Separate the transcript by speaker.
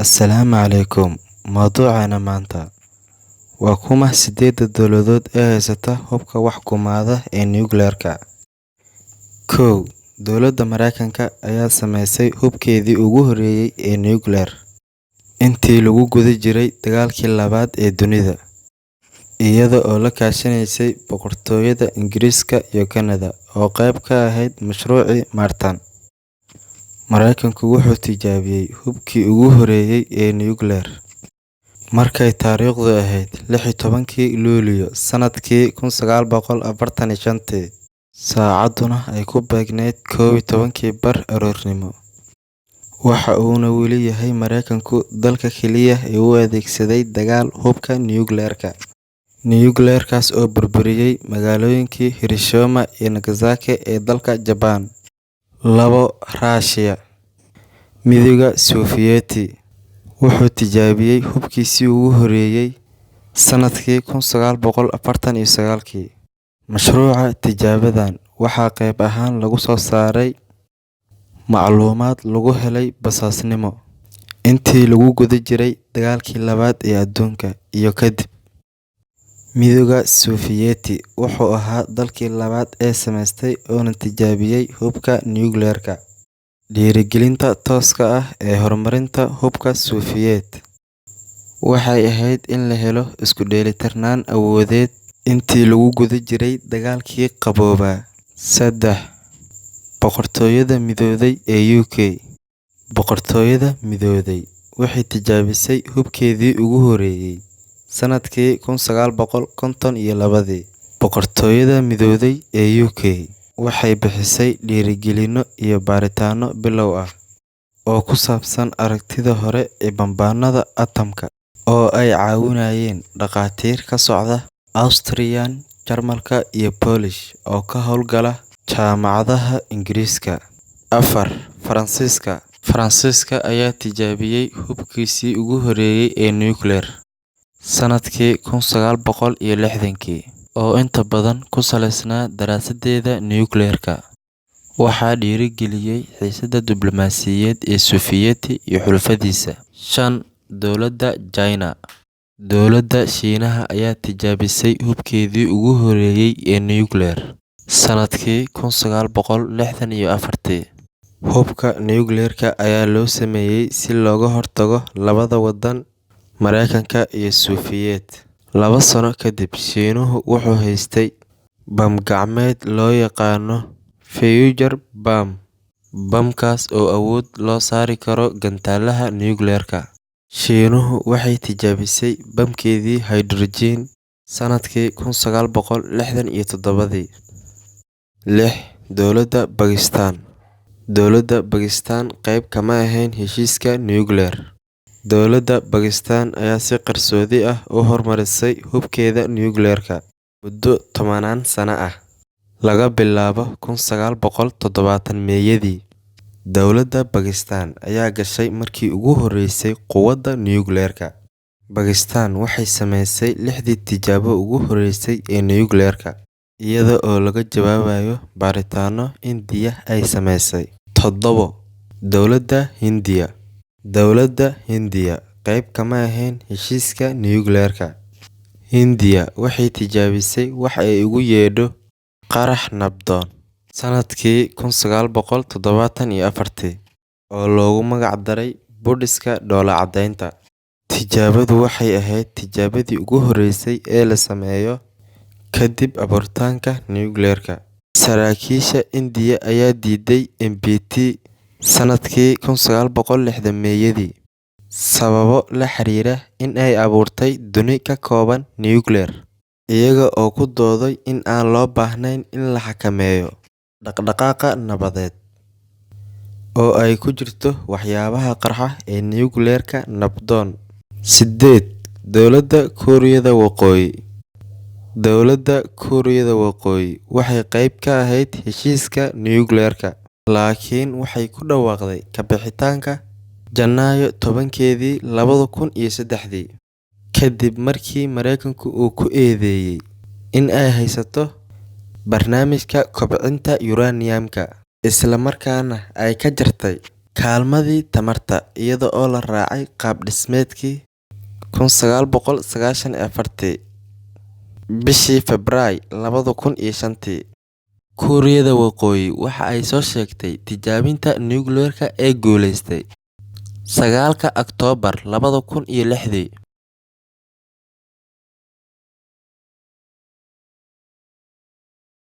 Speaker 1: Assalaamu calaykum. Mawduucana maanta waa kuma sideedda dowladood ee haysata hubka wax kumaada ee nuclear-ka. Kow. Dowladda Mareykanka ayaa sameysay hubkeedii ugu horreeyay ee nuclear intii lagu guda jiray dagaalkii labaad ee dunida, iyada oo la kaashanaysay boqortooyada Ingiriiska iyo Kanada oo qayb ka ahayd mashruucii Manhattan. Mareykanku wuxuu tijaabiyey hubkii ugu horreeyay ee nuclear markay taariikhdu ahayd 16 Luulyo sanadkii 1945, saacaduna ay ku beegneyd 11 aroornimo. Waxa uuna weli yahay Mareykanku dalka keliya ee u adeegsaday dagaal hubka nuclear-ka. Nuclear-kaas oo burburiyey magaalooyinkii Hiroshima iyo Nagasaki ee dalka Japan. 2. Russia. Midowga Sofiyeeti wuxuu tijaabiyey hubkiisii ugu horreeyay sanadkii 1949. Mashruuca tijaabadan waxaa qayb ahaan lagu soo saaray macluumaad lagu helay basaasnimo intii lagu guda jiray dagaalkii labaad ee adduunka iyo kadib. Midowga Sofiyeeti wuxuu ahaa dalkii labaad ee sameystay oona tijaabiyey hubka nuclear-ka. Dhiirigelinta tooska ah ee horumarinta hubka Sofiyeet waxay ahayd in la helo isku dheelitirnaan awoodeed intii lagu guda jiray dagaalkii qaboobaa. 3. Boqortooyada Midowday ee UK. Boqortooyada Midowday waxay tijaabisay hubkeedii ugu horreeyay sanadkii 1952. Boqortooyada Midowday ee UK waxay bixisay dhiirigelino iyo baaritaanno bilow ah oo ku saabsan aragtida hore ee bambaanada atomka, oo ay caawinayeen dhakhaatiir ka socda Austrian, Jarmalka iyo Polish oo ka howlgala jaamacadaha Ingiriiska. 4. Faransiiska. Faransiiska ayaa tijaabiyey hubkiisii ugu horreeyay ee nuclear sanadkii 1960, oo inta badan ku saleysnaa daraasadeeda nuclear-ka. Waxaa dhiirigeliyey xiisadda diblomaasiyadeed ee Sofiyeeti iyo xulafadiisa. 5. Dowladda China. Dowladda Shiinaha ayaa tijaabisay hubkeedii ugu horreeyay ee nuclear sanadkii 1964. Hubka nuclear-ka ayaa loo sameeyay si looga hortago labada waddan, Mareykanka iyo Sofiyeet. 2 sano kadib, Shiinuhu wuxuu haystay bam gacmeed loo yaqaano Feuer Bomb, bamkaas oo awood loo saari karo gantaalaha nuclear-ka. Shiinuhu waxay tijaabisay bamkeedii hydrogen sanadkii 1967. 6. Dowladda Bakistaan. Dowladda Bakistaan qayb kama ahayn heshiiska nuclear. Dowladda Bakistaan ayaa si qarsoodi ah u horumarisay hubkeeda nuclear-ka muddo 10 sano ah, laga bilaabo 1970-meeyadii. Dowladda Bakistaan ayaa gashay markii ugu horreysay quwadda nuclear-ka. Bakistaan waxay sameysay 6dii tijaabo ugu horreysay ee nuclear-ka, iyada oo laga jawaabayo baaritaanno Indiya ay sameysay. 7. Dowladda Hindiya. Dowladda Hindiya qayb kama ahayn heshiiska nuclear-ka. Hindiya waxay tijaabisay wax ay ugu yeedho qarax nabdoon sanadkii 1974, oo loogu magac daray Boodhka dhoolla-caddaynta. Tijaabadu waxay ahayd tijaabadii ugu horreysay ee la sameeyo kadib abuuritaanka nuclear-ka. Saraakiisha Indiya ayaa diiday NPT sanadkii 1960-meeyadii sababo la xiriira in ay abuurtay duni ka kooban nuclear, iyaga oo ku dooday in aan loo baahnayn in la xakameeyo dhaqdhaqaaqa nabadeed oo ay ku jirto waxyaabaha qarxa ee nuclear-ka nabdoon. 8. Dowladda Kuuriyada Waqooyi. Dowladda Kuuriyada Waqooyi waxay qayb ka ahayd heshiiska nuclear-ka, laakiin waxay ku dhawaaqday ka bixitaanka Janaayo 10-keedii 2003, kadib markii Mareykanku uu ku eedeeyay in ay haysato barnaamijka kobcinta uranium-ka, isla markaana ay ka jartay Kaalmadii tamarta iyada oo la raacay qaab dhismeedkii 1994 bishii Febraayo 2005, Kuuriyada Waqooyi waxa ay soo sheegtay tijaabinta nuclear-ka ee guuleystay 9 Oktoobar 2006.